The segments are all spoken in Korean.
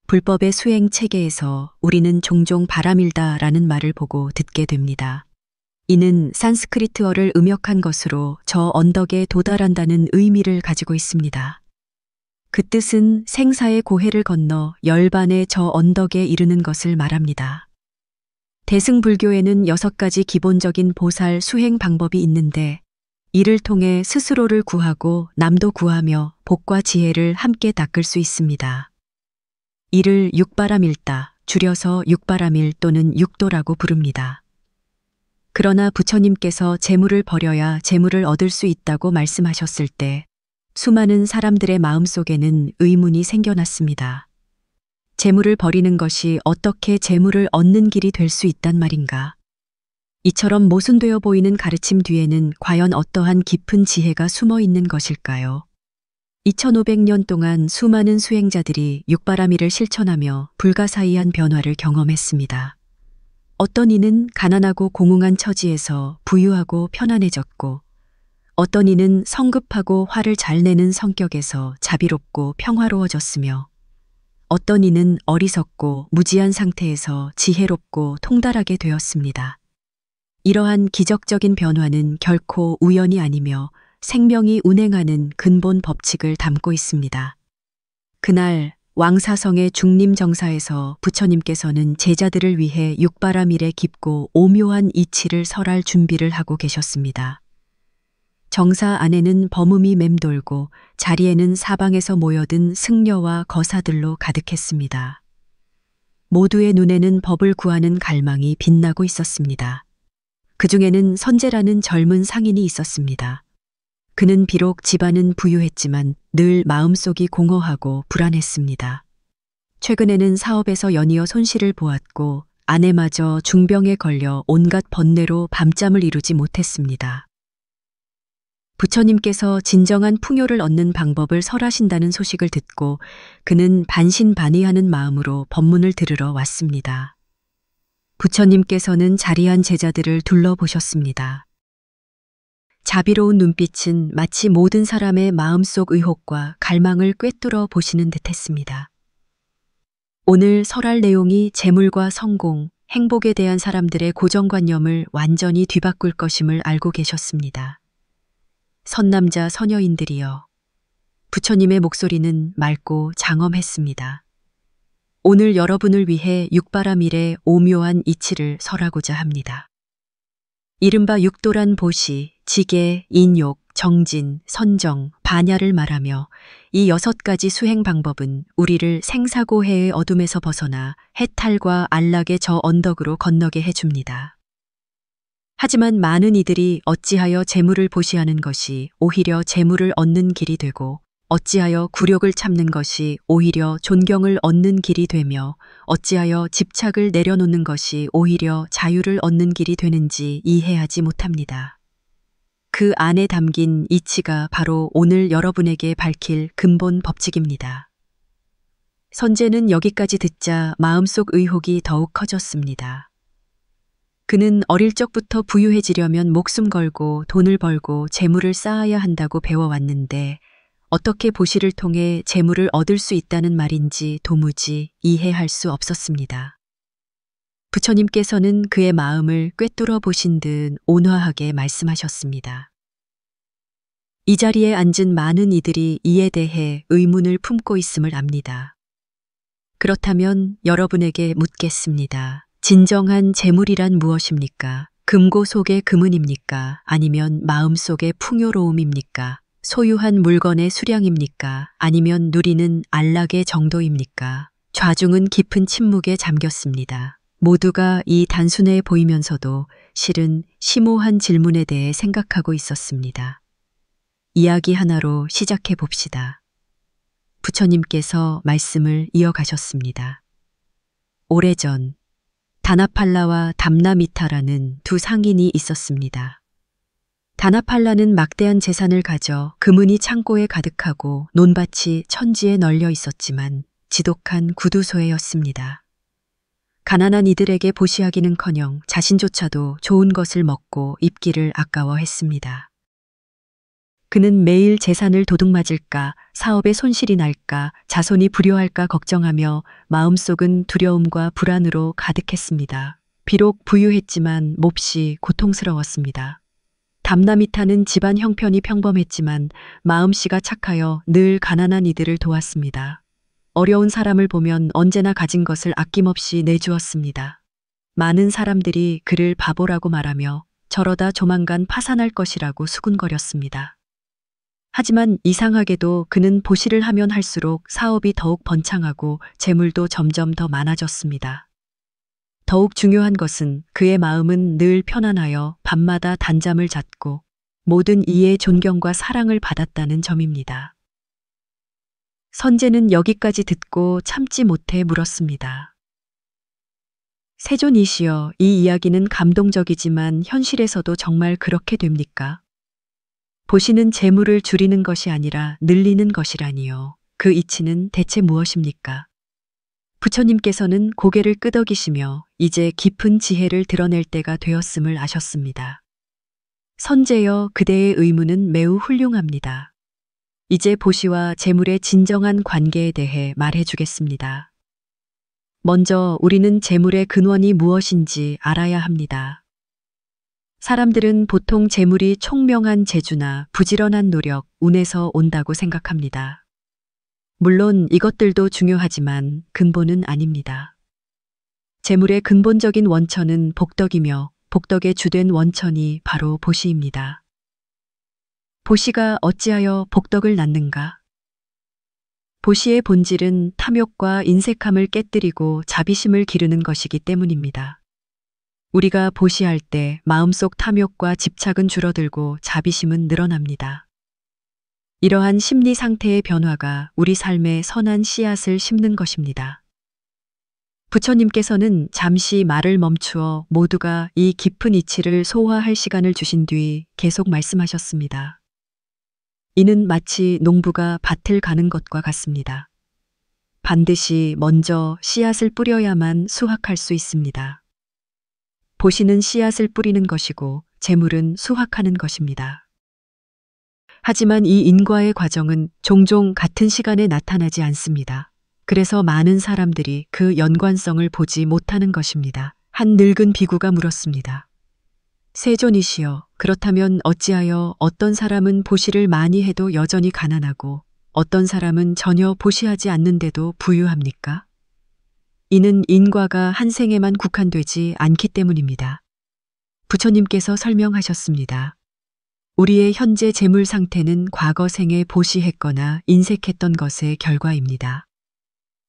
불법의 수행 체계에서 우리는 종종 바람일다라는 말을 보고 듣게 됩니다. 이는 산스크리트어를 음역한 것으로 저 언덕에 도달한다는 의미를 가지고 있습니다. 그 뜻은 생사의 고해를 건너 열반의 저 언덕에 이르는 것을 말합니다. 대승불교에는 6가지 기본적인 보살 수행 방법이 있는데 이를 통해 스스로를 구하고 남도 구하며 복과 지혜를 함께 닦을 수 있습니다. 이를 육바람일다, 줄여서 육바람일 또는 육도라고 부릅니다. 그러나 부처님께서 재물을 버려야 재물을 얻을 수 있다고 말씀하셨을 때 수많은 사람들의 마음속에는 의문이 생겨났습니다. 재물을 버리는 것이 어떻게 재물을 얻는 길이 될 수 있단 말인가? 이처럼 모순되어 보이는 가르침 뒤에는 과연 어떠한 깊은 지혜가 숨어 있는 것일까요? 2500년 동안 수많은 수행자들이 육바라밀을 실천하며 불가사의한 변화를 경험했습니다. 어떤 이는 가난하고 공응한 처지에서 부유하고 편안해졌고, 어떤 이는 성급하고 화를 잘 내는 성격에서 자비롭고 평화로워졌으며, 어떤 이는 어리석고 무지한 상태에서 지혜롭고 통달하게 되었습니다. 이러한 기적적인 변화는 결코 우연이 아니며 생명이 운행하는 근본 법칙을 담고 있습니다. 그날 왕사성의 중림정사에서 부처님께서는 제자들을 위해 육바라밀의 깊고 오묘한 이치를 설할 준비를 하고 계셨습니다. 정사 안에는 범음이 맴돌고 자리에는 사방에서 모여든 승려와 거사들로 가득했습니다. 모두의 눈에는 법을 구하는 갈망이 빛나고 있었습니다. 그 중에는 선제라는 젊은 상인이 있었습니다. 그는 비록 집안은 부유했지만 늘 마음속이 공허하고 불안했습니다. 최근에는 사업에서 연이어 손실을 보았고 아내마저 중병에 걸려 온갖 번뇌로 밤잠을 이루지 못했습니다. 부처님께서 진정한 풍요를 얻는 방법을 설하신다는 소식을 듣고 그는 반신반의하는 마음으로 법문을 들으러 왔습니다. 부처님께서는 자리한 제자들을 둘러보셨습니다. 자비로운 눈빛은 마치 모든 사람의 마음속 의혹과 갈망을 꿰뚫어 보시는 듯했습니다. 오늘 설할 내용이 재물과 성공, 행복에 대한 사람들의 고정관념을 완전히 뒤바꿀 것임을 알고 계셨습니다. 선남자 선여인들이여, 부처님의 목소리는 맑고 장엄했습니다. 오늘 여러분을 위해 육바라밀의 오묘한 이치를 설하고자 합니다. 이른바 육도란 보시, 지계, 인욕, 정진, 선정, 반야를 말하며 이 6가지 수행 방법은 우리를 생사고해의 어둠에서 벗어나 해탈과 안락의 저 언덕으로 건너게 해줍니다. 하지만 많은 이들이 어찌하여 재물을 보시하는 것이 오히려 재물을 얻는 길이 되고 어찌하여 굴욕을 참는 것이 오히려 존경을 얻는 길이 되며 어찌하여 집착을 내려놓는 것이 오히려 자유를 얻는 길이 되는지 이해하지 못합니다. 그 안에 담긴 이치가 바로 오늘 여러분에게 밝힐 근본 법칙입니다. 선제는 여기까지 듣자 마음속 의혹이 더욱 커졌습니다. 그는 어릴 적부터 부유해지려면 목숨 걸고 돈을 벌고 재물을 쌓아야 한다고 배워왔는데 어떻게 보시를 통해 재물을 얻을 수 있다는 말인지 도무지 이해할 수 없었습니다. 부처님께서는 그의 마음을 꿰뚫어 보신 듯 온화하게 말씀하셨습니다. 이 자리에 앉은 많은 이들이 이에 대해 의문을 품고 있음을 압니다. 그렇다면 여러분에게 묻겠습니다. 진정한 재물이란 무엇입니까? 금고 속의 금은입니까? 아니면 마음 속의 풍요로움입니까? 소유한 물건의 수량입니까? 아니면 누리는 안락의 정도입니까? 좌중은 깊은 침묵에 잠겼습니다. 모두가 이 단순해 보이면서도 실은 심오한 질문에 대해 생각하고 있었습니다. 이야기 하나로 시작해 봅시다. 부처님께서 말씀을 이어가셨습니다. 오래전 다나팔라와 담나미타라는 두 상인이 있었습니다. 다나팔라는 막대한 재산을 가져 금은이 창고에 가득하고 논밭이 천지에 널려 있었지만 지독한 구두소에였습니다. 가난한 이들에게 보시하기는커녕 자신조차도 좋은 것을 먹고 입기를 아까워했습니다. 그는 매일 재산을 도둑맞을까, 사업에 손실이 날까, 자손이 불효할까 걱정하며 마음속은 두려움과 불안으로 가득했습니다. 비록 부유했지만 몹시 고통스러웠습니다. 담남이 타는 집안 형편이 평범했지만 마음씨가 착하여 늘 가난한 이들을 도왔습니다. 어려운 사람을 보면 언제나 가진 것을 아낌없이 내주었습니다. 많은 사람들이 그를 바보라고 말하며 저러다 조만간 파산할 것이라고 수군거렸습니다. 하지만 이상하게도 그는 보시를 하면 할수록 사업이 더욱 번창하고 재물도 점점 더 많아졌습니다. 더욱 중요한 것은 그의 마음은 늘 편안하여 밤마다 단잠을 잤고 모든 이의 존경과 사랑을 받았다는 점입니다. 선제는 여기까지 듣고 참지 못해 물었습니다. 세존이시여, 이 이야기는 감동적이지만 현실에서도 정말 그렇게 됩니까? 보시는 재물을 줄이는 것이 아니라 늘리는 것이라니요. 그 이치는 대체 무엇입니까? 부처님께서는 고개를 끄덕이시며 이제 깊은 지혜를 드러낼 때가 되었음을 아셨습니다. 선제여, 그대의 의문은 매우 훌륭합니다. 이제 보시와 재물의 진정한 관계에 대해 말해주겠습니다. 먼저 우리는 재물의 근원이 무엇인지 알아야 합니다. 사람들은 보통 재물이 총명한 재주나 부지런한 노력, 운에서 온다고 생각합니다. 물론 이것들도 중요하지만 근본은 아닙니다. 재물의 근본적인 원천은 복덕이며 복덕의 주된 원천이 바로 보시입니다. 보시가 어찌하여 복덕을 낳는가? 보시의 본질은 탐욕과 인색함을 깨뜨리고 자비심을 기르는 것이기 때문입니다. 우리가 보시할 때 마음속 탐욕과 집착은 줄어들고 자비심은 늘어납니다. 이러한 심리 상태의 변화가 우리 삶에 선한 씨앗을 심는 것입니다. 부처님께서는 잠시 말을 멈추어 모두가 이 깊은 이치를 소화할 시간을 주신 뒤 계속 말씀하셨습니다. 이는 마치 농부가 밭을 가는 것과 같습니다. 반드시 먼저 씨앗을 뿌려야만 수확할 수 있습니다. 보시는 씨앗을 뿌리는 것이고 재물은 수확하는 것입니다. 하지만 이 인과의 과정은 종종 같은 시간에 나타나지 않습니다. 그래서 많은 사람들이 그 연관성을 보지 못하는 것입니다. 한 늙은 비구가 물었습니다. 세존이시여, 그렇다면 어찌하여 어떤 사람은 보시를 많이 해도 여전히 가난하고 어떤 사람은 전혀 보시하지 않는데도 부유합니까? 이는 인과가 한 생에만 국한되지 않기 때문입니다. 부처님께서 설명하셨습니다. 우리의 현재 재물 상태는 과거 생에 보시했거나 인색했던 것의 결과입니다.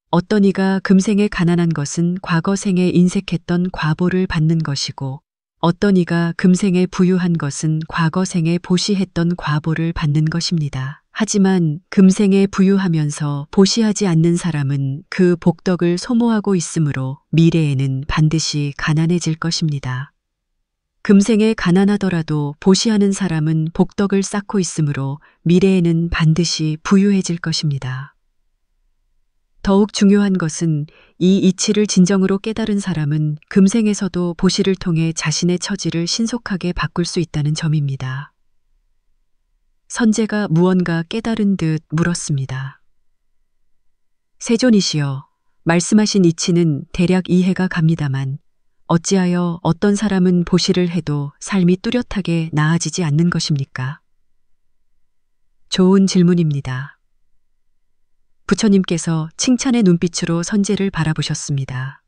어떤 이가 금생에 가난한 것은 과거 생에 인색했던 과보를 받는 것이고 어떤 이가 금생에 부유한 것은 과거 생에 보시했던 과보를 받는 것입니다. 하지만 금생에 부유하면서 보시하지 않는 사람은 그 복덕을 소모하고 있으므로 미래에는 반드시 가난해질 것입니다. 금생에 가난하더라도 보시하는 사람은 복덕을 쌓고 있으므로 미래에는 반드시 부유해질 것입니다. 더욱 중요한 것은 이 이치를 진정으로 깨달은 사람은 금생에서도 보시를 통해 자신의 처지를 신속하게 바꿀 수 있다는 점입니다. 선제가 무언가 깨달은 듯 물었습니다. 세존이시여, 말씀하신 이치는 대략 이해가 갑니다만 어찌하여 어떤 사람은 보시를 해도 삶이 뚜렷하게 나아지지 않는 것입니까? 좋은 질문입니다. 부처님께서 칭찬의 눈빛으로 선제를 바라보셨습니다.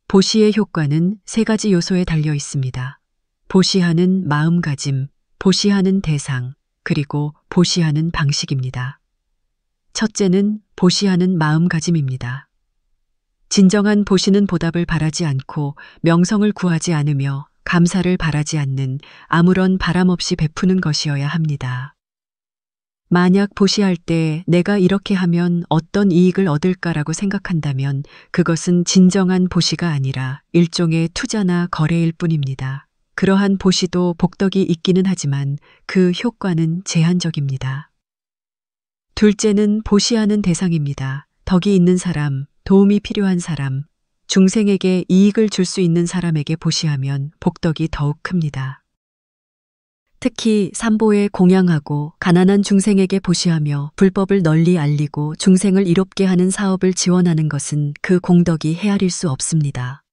보시의 효과는 세 가지 요소에 달려 있습니다. 보시하는 마음가짐, 보시하는 대상, 그리고 보시하는 방식입니다. 첫째는 보시하는 마음가짐입니다. 진정한 보시는 보답을 바라지 않고 명성을 구하지 않으며 감사를 바라지 않는 아무런 바람 없이 베푸는 것이어야 합니다. 만약 보시할 때 내가 이렇게 하면 어떤 이익을 얻을까라고 생각한다면 그것은 진정한 보시가 아니라 일종의 투자나 거래일 뿐입니다. 그러한 보시도 복덕이 있기는 하지만 그 효과는 제한적입니다. 둘째는 보시하는 대상입니다. 덕이 있는 사람, 도움이 필요한 사람, 중생에게 이익을 줄 수 있는 사람에게 보시하면 복덕이 더욱 큽니다. 특히 삼보에 공양하고 가난한 중생에게 보시하며 불법을 널리 알리고 중생을 이롭게 하는 사업을 지원하는 것은 그 공덕이 헤아릴 수 없습니다.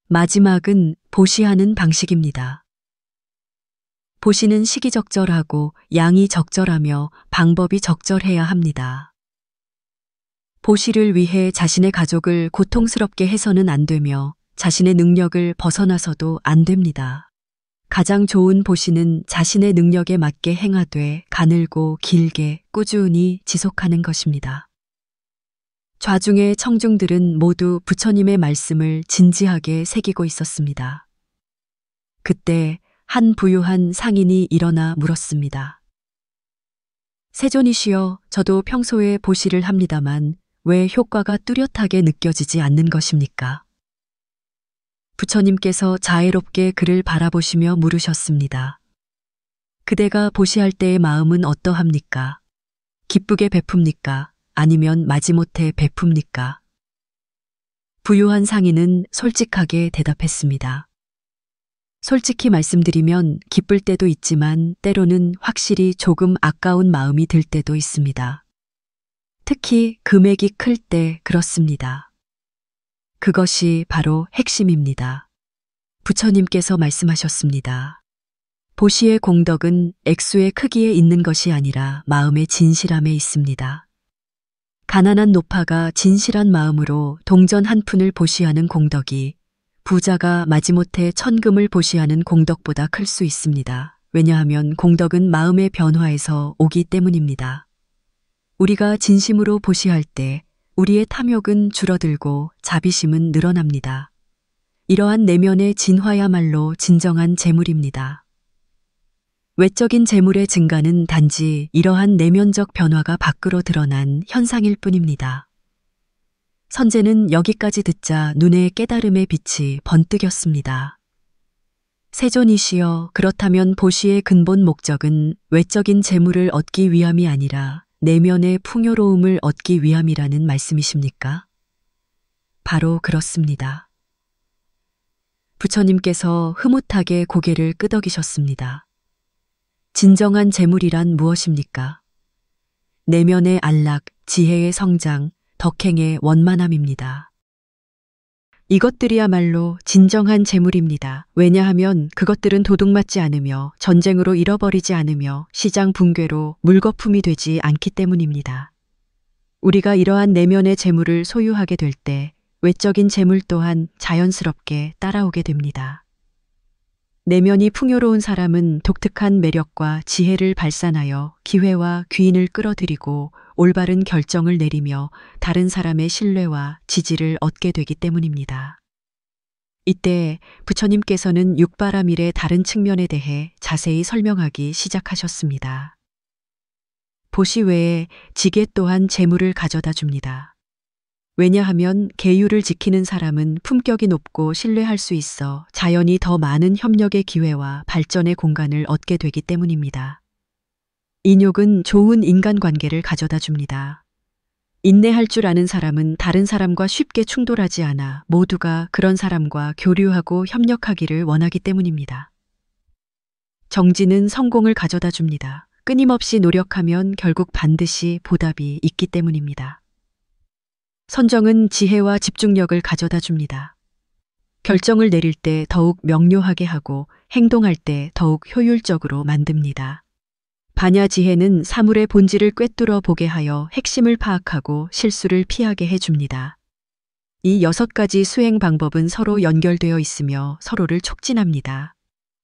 마지막은 보시하는 방식입니다. 보시는 시기적절하고 양이 적절하며 방법이 적절해야 합니다. 보시를 위해 자신의 가족을 고통스럽게 해서는 안 되며 자신의 능력을 벗어나서도 안 됩니다. 가장 좋은 보시는 자신의 능력에 맞게 행하되 가늘고 길게 꾸준히 지속하는 것입니다. 좌중의 청중들은 모두 부처님의 말씀을 진지하게 새기고 있었습니다. 그때 한 부유한 상인이 일어나 물었습니다. 세존이시여, 저도 평소에 보시를 합니다만 왜 효과가 뚜렷하게 느껴지지 않는 것입니까? 부처님께서 자애롭게 그를 바라보시며 물으셨습니다. 그대가 보시할 때의 마음은 어떠합니까? 기쁘게 베풉니까? 아니면 마지못해 베풉니까? 부유한 상인은 솔직하게 대답했습니다. 솔직히 말씀드리면 기쁠 때도 있지만 때로는 확실히 조금 아까운 마음이 들 때도 있습니다. 특히 금액이 클 때 그렇습니다. 그것이 바로 핵심입니다. 부처님께서 말씀하셨습니다. 보시의 공덕은 액수의 크기에 있는 것이 아니라 마음의 진실함에 있습니다. 가난한 노파가 진실한 마음으로 동전 한 푼을 보시하는 공덕이 부자가 마지못해 천금을 보시하는 공덕보다 클 수 있습니다. 왜냐하면 공덕은 마음의 변화에서 오기 때문입니다. 우리가 진심으로 보시할 때 우리의 탐욕은 줄어들고 자비심은 늘어납니다. 이러한 내면의 진화야말로 진정한 재물입니다. 외적인 재물의 증가는 단지 이러한 내면적 변화가 밖으로 드러난 현상일 뿐입니다. 선제는 여기까지 듣자 눈에 깨달음의 빛이 번뜩였습니다. 세존이시여, 그렇다면 보시의 근본 목적은 외적인 재물을 얻기 위함이 아니라 내면의 풍요로움을 얻기 위함이라는 말씀이십니까? 바로 그렇습니다. 부처님께서 흐뭇하게 고개를 끄덕이셨습니다. 진정한 재물이란 무엇입니까? 내면의 안락, 지혜의 성장, 덕행의 원만함입니다. 이것들이야말로 진정한 재물입니다. 왜냐하면 그것들은 도둑맞지 않으며 전쟁으로 잃어버리지 않으며 시장 붕괴로 물거품이 되지 않기 때문입니다. 우리가 이러한 내면의 재물을 소유하게 될 때 외적인 재물 또한 자연스럽게 따라오게 됩니다. 내면이 풍요로운 사람은 독특한 매력과 지혜를 발산하여 기회와 귀인을 끌어들이고 올바른 결정을 내리며 다른 사람의 신뢰와 지지를 얻게 되기 때문입니다. 이때 부처님께서는 육바라밀의 다른 측면에 대해 자세히 설명하기 시작하셨습니다. 보시 외에 지게 또한 재물을 가져다 줍니다. 왜냐하면 계율을 지키는 사람은 품격이 높고 신뢰할 수 있어 자연히 더 많은 협력의 기회와 발전의 공간을 얻게 되기 때문입니다. 인욕은 좋은 인간관계를 가져다 줍니다. 인내할 줄 아는 사람은 다른 사람과 쉽게 충돌하지 않아 모두가 그런 사람과 교류하고 협력하기를 원하기 때문입니다. 정진은 성공을 가져다 줍니다. 끊임없이 노력하면 결국 반드시 보답이 있기 때문입니다. 선정은 지혜와 집중력을 가져다 줍니다. 결정을 내릴 때 더욱 명료하게 하고 행동할 때 더욱 효율적으로 만듭니다. 반야지혜는 사물의 본질을 꿰뚫어 보게 하여 핵심을 파악하고 실수를 피하게 해줍니다. 이 6가지 수행 방법은 서로 연결되어 있으며 서로를 촉진합니다.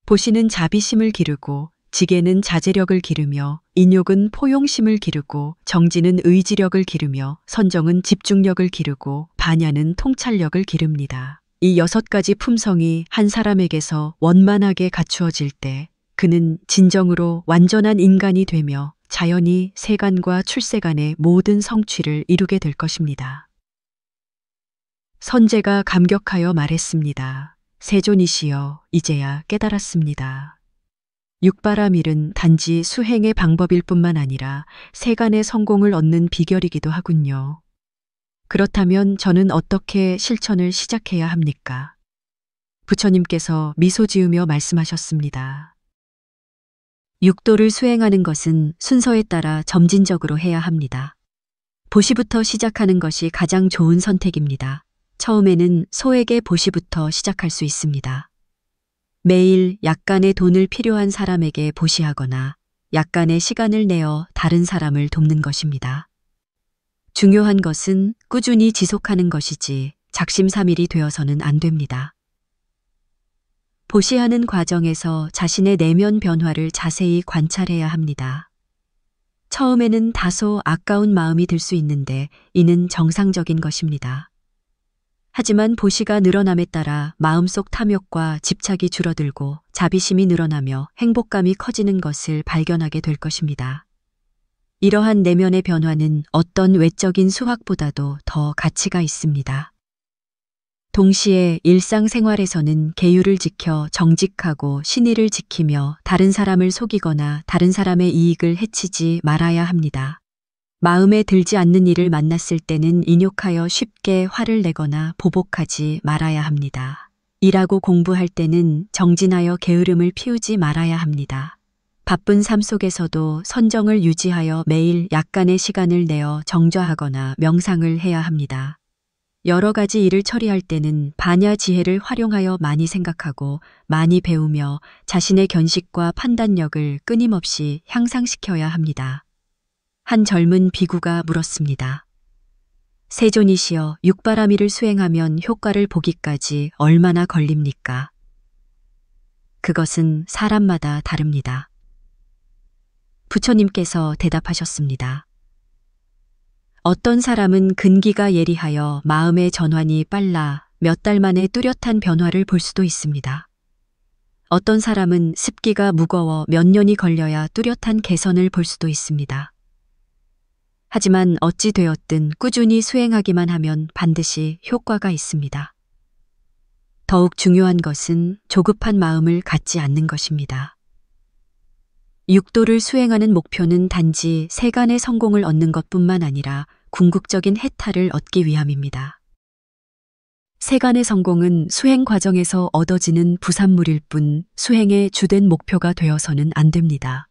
보시는 자비심을 기르고 지게는 자제력을 기르며 인욕은 포용심을 기르고 정진은 의지력을 기르며 선정은 집중력을 기르고 반야는 통찰력을 기릅니다. 이 6가지 품성이 한 사람에게서 원만하게 갖추어질 때 그는 진정으로 완전한 인간이 되며 자연히 세간과 출세간의 모든 성취를 이루게 될 것입니다. 선제가 감격하여 말했습니다. 세존이시여, 이제야 깨달았습니다. 육바라밀은 단지 수행의 방법일 뿐만 아니라 세간의 성공을 얻는 비결이기도 하군요. 그렇다면 저는 어떻게 실천을 시작해야 합니까? 부처님께서 미소 지으며 말씀하셨습니다. 육도를 수행하는 것은 순서에 따라 점진적으로 해야 합니다. 보시부터 시작하는 것이 가장 좋은 선택입니다. 처음에는 소액의 보시부터 시작할 수 있습니다. 매일 약간의 돈을 필요한 사람에게 보시하거나 약간의 시간을 내어 다른 사람을 돕는 것입니다. 중요한 것은 꾸준히 지속하는 것이지 작심삼일이 되어서는 안 됩니다. 보시하는 과정에서 자신의 내면 변화를 자세히 관찰해야 합니다. 처음에는 다소 아까운 마음이 들 수 있는데 이는 정상적인 것입니다. 하지만 보시가 늘어남에 따라 마음속 탐욕과 집착이 줄어들고 자비심이 늘어나며 행복감이 커지는 것을 발견하게 될 것입니다. 이러한 내면의 변화는 어떤 외적인 수확보다도 더 가치가 있습니다. 동시에 일상생활에서는 계율을 지켜 정직하고 신의를 지키며 다른 사람을 속이거나 다른 사람의 이익을 해치지 말아야 합니다. 마음에 들지 않는 일을 만났을 때는 인욕하여 쉽게 화를 내거나 보복하지 말아야 합니다. 일하고 공부할 때는 정진하여 게으름을 피우지 말아야 합니다. 바쁜 삶 속에서도 선정을 유지하여 매일 약간의 시간을 내어 정좌하거나 명상을 해야 합니다. 여러 가지 일을 처리할 때는 반야 지혜를 활용하여 많이 생각하고 많이 배우며 자신의 견식과 판단력을 끊임없이 향상시켜야 합니다. 한 젊은 비구가 물었습니다. 세존이시여, 육바라밀을 수행하면 효과를 보기까지 얼마나 걸립니까? 그것은 사람마다 다릅니다. 부처님께서 대답하셨습니다. 어떤 사람은 근기가 예리하여 마음의 전환이 빨라 몇 달 만에 뚜렷한 변화를 볼 수도 있습니다. 어떤 사람은 습기가 무거워 몇 년이 걸려야 뚜렷한 개선을 볼 수도 있습니다. 하지만 어찌 되었든 꾸준히 수행하기만 하면 반드시 효과가 있습니다. 더욱 중요한 것은 조급한 마음을 갖지 않는 것입니다. 육도를 수행하는 목표는 단지 세간의 성공을 얻는 것뿐만 아니라 궁극적인 해탈을 얻기 위함입니다. 세간의 성공은 수행 과정에서 얻어지는 부산물일 뿐 수행의 주된 목표가 되어서는 안 됩니다.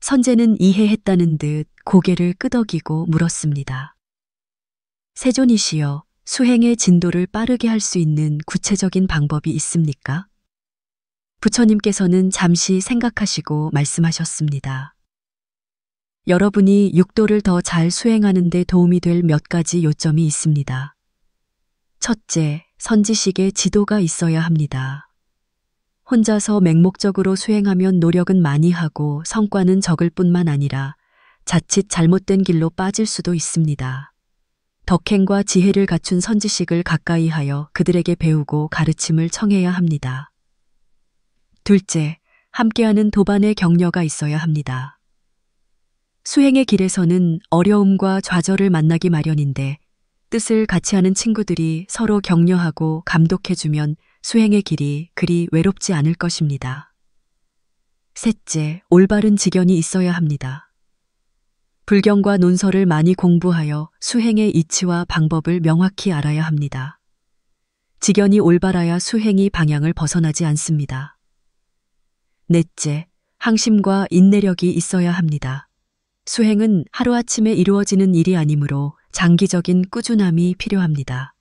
선제는 이해했다는 듯 고개를 끄덕이고 물었습니다. 세존이시여, 수행의 진도를 빠르게 할 수 있는 구체적인 방법이 있습니까? 부처님께서는 잠시 생각하시고 말씀하셨습니다. 여러분이 육도를 더 잘 수행하는 데 도움이 될 몇 가지 요점이 있습니다. 첫째, 선지식의 지도가 있어야 합니다. 혼자서 맹목적으로 수행하면 노력은 많이 하고 성과는 적을 뿐만 아니라 자칫 잘못된 길로 빠질 수도 있습니다. 덕행과 지혜를 갖춘 선지식을 가까이 하여 그들에게 배우고 가르침을 청해야 합니다. 둘째, 함께하는 도반의 격려가 있어야 합니다. 수행의 길에서는 어려움과 좌절을 만나기 마련인데 뜻을 같이 하는 친구들이 서로 격려하고 감독해주면 수행의 길이 그리 외롭지 않을 것입니다. 셋째, 올바른 지견이 있어야 합니다. 불경과 논설을 많이 공부하여 수행의 이치와 방법을 명확히 알아야 합니다. 지견이 올바라야 수행이 방향을 벗어나지 않습니다. 넷째, 항심과 인내력이 있어야 합니다. 수행은 하루아침에 이루어지는 일이 아니므로 장기적인 꾸준함이 필요합니다.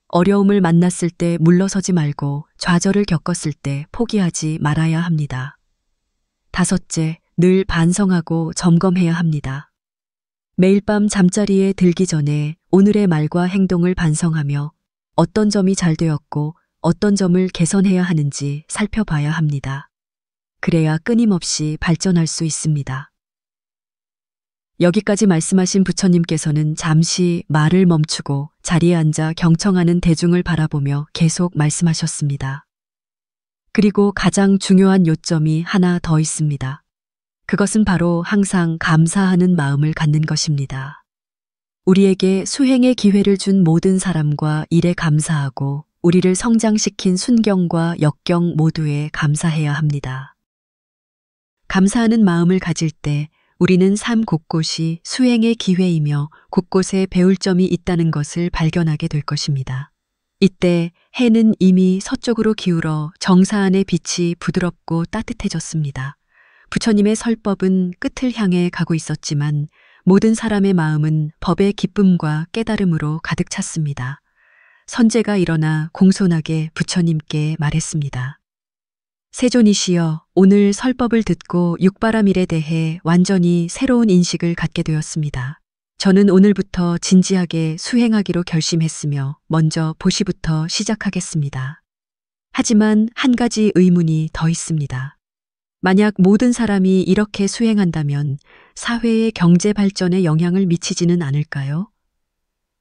어려움을 만났을 때 물러서지 말고 좌절을 겪었을 때 포기하지 말아야 합니다. 다섯째, 늘 반성하고 점검해야 합니다. 매일 밤 잠자리에 들기 전에 오늘의 말과 행동을 반성하며 어떤 점이 잘 되었고 어떤 점을 개선해야 하는지 살펴봐야 합니다. 그래야 끊임없이 발전할 수 있습니다. 여기까지 말씀하신 부처님께서는 잠시 말을 멈추고 자리에 앉아 경청하는 대중을 바라보며 계속 말씀하셨습니다. 그리고 가장 중요한 요점이 하나 더 있습니다. 그것은 바로 항상 감사하는 마음을 갖는 것입니다. 우리에게 수행의 기회를 준 모든 사람과 일에 감사하고 우리를 성장시킨 순경과 역경 모두에 감사해야 합니다. 감사하는 마음을 가질 때 우리는 삶 곳곳이 수행의 기회이며 곳곳에 배울 점이 있다는 것을 발견하게 될 것입니다. 이때 해는 이미 서쪽으로 기울어 정사 안의 빛이 부드럽고 따뜻해졌습니다. 부처님의 설법은 끝을 향해 가고 있었지만 모든 사람의 마음은 법의 기쁨과 깨달음으로 가득 찼습니다. 선제가 일어나 공손하게 부처님께 말했습니다. 세존이시여, 오늘 설법을 듣고 육바라밀에 대해 완전히 새로운 인식을 갖게 되었습니다. 저는 오늘부터 진지하게 수행하기로 결심했으며 먼저 보시부터 시작하겠습니다. 하지만 한 가지 의문이 더 있습니다. 만약 모든 사람이 이렇게 수행한다면 사회의 경제 발전에 영향을 미치지는 않을까요?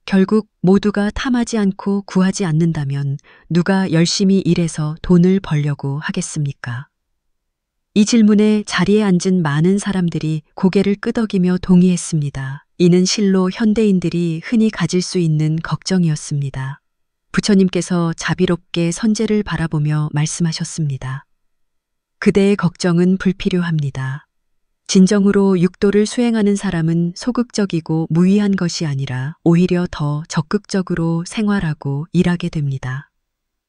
결국 모두가 탐하지 않고 구하지 않는다면 누가 열심히 일해서 돈을 벌려고 하겠습니까? 이 질문에 자리에 앉은 많은 사람들이 고개를 끄덕이며 동의했습니다. 이는 실로 현대인들이 흔히 가질 수 있는 걱정이었습니다. 부처님께서 자비롭게 선제를 바라보며 말씀하셨습니다. 그대의 걱정은 불필요합니다. 진정으로 육도를 수행하는 사람은 소극적이고 무의한 것이 아니라 오히려 더 적극적으로 생활하고 일하게 됩니다.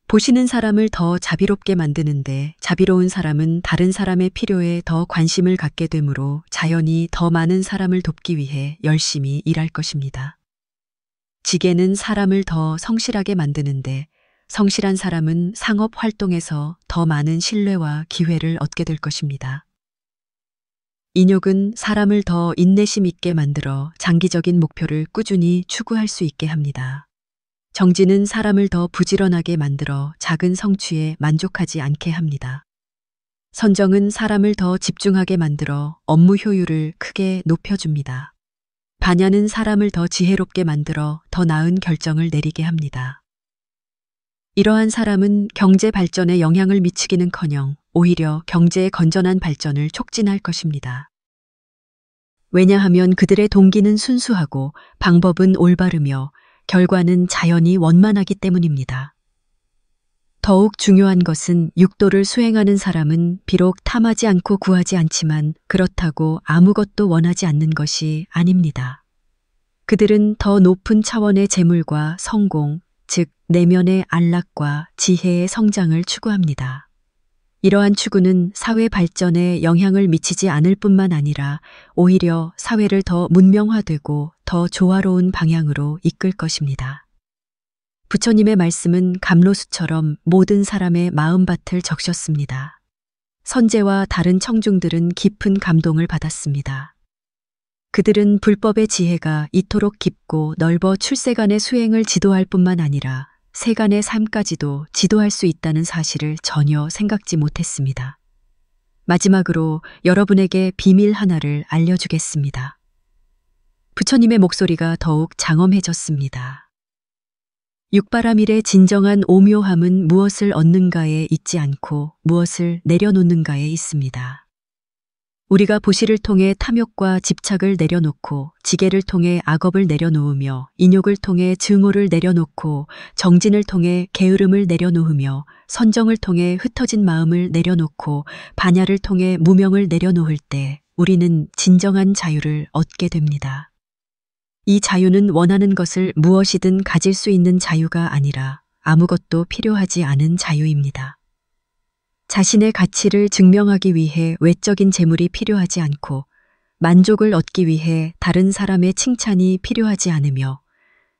보시는 사람을 더 자비롭게 만드는데 자비로운 사람은 다른 사람의 필요에 더 관심을 갖게 되므로 자연히 더 많은 사람을 돕기 위해 열심히 일할 것입니다. 지게는 사람을 더 성실하게 만드는데 성실한 사람은 상업 활동에서 더 많은 신뢰와 기회를 얻게 될 것입니다. 인욕은 사람을 더 인내심 있게 만들어 장기적인 목표를 꾸준히 추구할 수 있게 합니다. 정진은 사람을 더 부지런하게 만들어 작은 성취에 만족하지 않게 합니다. 선정은 사람을 더 집중하게 만들어 업무 효율을 크게 높여줍니다. 반야는 사람을 더 지혜롭게 만들어 더 나은 결정을 내리게 합니다. 이러한 사람은 경제 발전에 영향을 미치기는커녕 오히려 경제의 건전한 발전을 촉진할 것입니다. 왜냐하면 그들의 동기는 순수하고 방법은 올바르며 결과는 자연히 원만하기 때문입니다. 더욱 중요한 것은 육도를 수행하는 사람은 비록 탐하지 않고 구하지 않지만 그렇다고 아무것도 원하지 않는 것이 아닙니다. 그들은 더 높은 차원의 재물과 성공, 즉 내면의 안락과 지혜의 성장을 추구합니다. 이러한 추구는 사회 발전에 영향을 미치지 않을 뿐만 아니라 오히려 사회를 더 문명화되고 더 조화로운 방향으로 이끌 것입니다. 부처님의 말씀은 감로수처럼 모든 사람의 마음밭을 적셨습니다. 선제와 다른 청중들은 깊은 감동을 받았습니다. 그들은 불법의 지혜가 이토록 깊고 넓어 출세간의 수행을 지도할 뿐만 아니라 세간의 삶까지도 지도할 수 있다는 사실을 전혀 생각지 못했습니다. 마지막으로 여러분에게 비밀 하나를 알려주겠습니다. 부처님의 목소리가 더욱 장엄해졌습니다. 육바라밀의 진정한 오묘함은 무엇을 얻는가에 있지 않고 무엇을 내려놓는가에 있습니다. 우리가 보시를 통해 탐욕과 집착을 내려놓고 지게를 통해 악업을 내려놓으며 인욕을 통해 증오를 내려놓고 정진을 통해 게으름을 내려놓으며 선정을 통해 흩어진 마음을 내려놓고 반야를 통해 무명을 내려놓을 때 우리는 진정한 자유를 얻게 됩니다. 이 자유는 원하는 것을 무엇이든 가질 수 있는 자유가 아니라 아무것도 필요하지 않은 자유입니다. 자신의 가치를 증명하기 위해 외적인 재물이 필요하지 않고 만족을 얻기 위해 다른 사람의 칭찬이 필요하지 않으며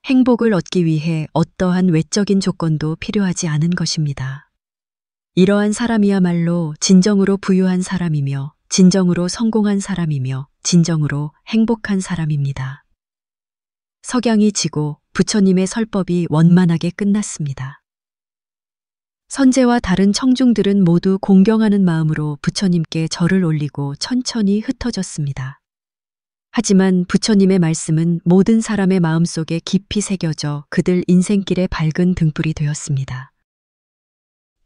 행복을 얻기 위해 어떠한 외적인 조건도 필요하지 않은 것입니다. 이러한 사람이야말로 진정으로 부유한 사람이며 진정으로 성공한 사람이며 진정으로 행복한 사람입니다. 석양이 지고 부처님의 설법이 원만하게 끝났습니다. 선제와 다른 청중들은 모두 공경하는 마음으로 부처님께 절을 올리고 천천히 흩어졌습니다. 하지만 부처님의 말씀은 모든 사람의 마음속에 깊이 새겨져 그들 인생길의 밝은 등불이 되었습니다.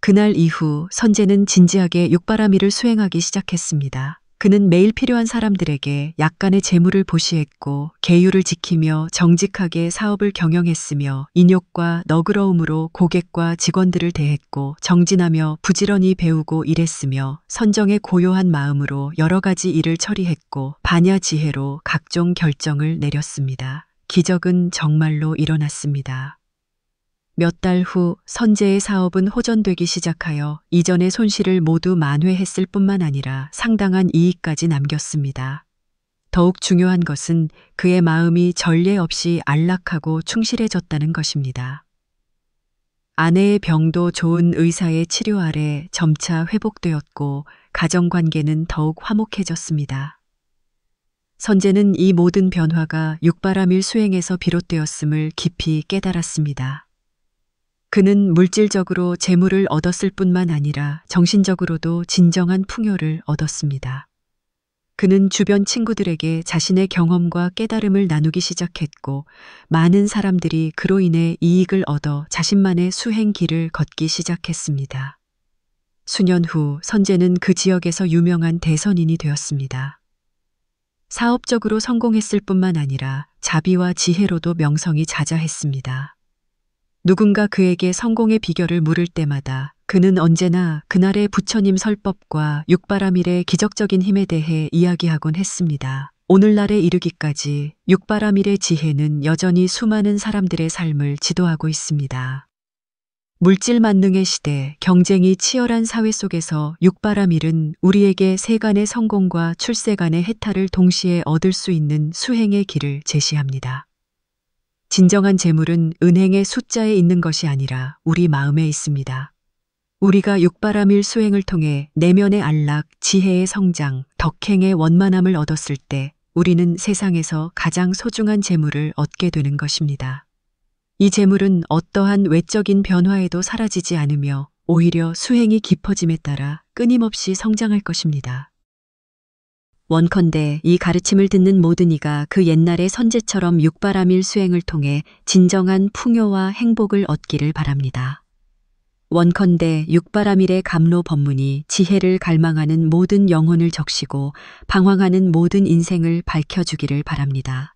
그날 이후 선제는 진지하게 육바라밀을 수행하기 시작했습니다. 그는 매일 필요한 사람들에게 약간의 재물을 보시했고 계율을 지키며 정직하게 사업을 경영했으며 인욕과 너그러움으로 고객과 직원들을 대했고 정진하며 부지런히 배우고 일했으며 선정의 고요한 마음으로 여러 가지 일을 처리했고 반야 지혜로 각종 결정을 내렸습니다. 기적은 정말로 일어났습니다. 몇 달 후 선재의 사업은 호전되기 시작하여 이전의 손실을 모두 만회했을 뿐만 아니라 상당한 이익까지 남겼습니다. 더욱 중요한 것은 그의 마음이 전례 없이 안락하고 충실해졌다는 것입니다. 아내의 병도 좋은 의사의 치료 아래 점차 회복되었고 가정관계는 더욱 화목해졌습니다. 선재는 이 모든 변화가 육바라밀 수행에서 비롯되었음을 깊이 깨달았습니다. 그는 물질적으로 재물을 얻었을 뿐만 아니라 정신적으로도 진정한 풍요를 얻었습니다. 그는 주변 친구들에게 자신의 경험과 깨달음을 나누기 시작했고 많은 사람들이 그로 인해 이익을 얻어 자신만의 수행 길을 걷기 시작했습니다. 수년 후 선재는 그 지역에서 유명한 대선인이 되었습니다. 사업적으로 성공했을 뿐만 아니라 자비와 지혜로도 명성이 자자했습니다. 누군가 그에게 성공의 비결을 물을 때마다 그는 언제나 그날의 부처님 설법과 육바라밀의 기적적인 힘에 대해 이야기하곤 했습니다. 오늘날에 이르기까지 육바라밀의 지혜는 여전히 수많은 사람들의 삶을 지도하고 있습니다. 물질 만능의 시대, 경쟁이 치열한 사회 속에서 육바라밀은 우리에게 세간의 성공과 출세간의 해탈을 동시에 얻을 수 있는 수행의 길을 제시합니다. 진정한 재물은 은행의 숫자에 있는 것이 아니라 우리 마음에 있습니다. 우리가 육바라밀 수행을 통해 내면의 안락, 지혜의 성장, 덕행의 원만함을 얻었을 때 우리는 세상에서 가장 소중한 재물을 얻게 되는 것입니다. 이 재물은 어떠한 외적인 변화에도 사라지지 않으며 오히려 수행이 깊어짐에 따라 끊임없이 성장할 것입니다. 원컨대 이 가르침을 듣는 모든 이가 그 옛날의 선제처럼 육바라밀 수행을 통해 진정한 풍요와 행복을 얻기를 바랍니다. 원컨대 육바라밀의 감로 법문이 지혜를 갈망하는 모든 영혼을 적시고 방황하는 모든 인생을 밝혀주기를 바랍니다.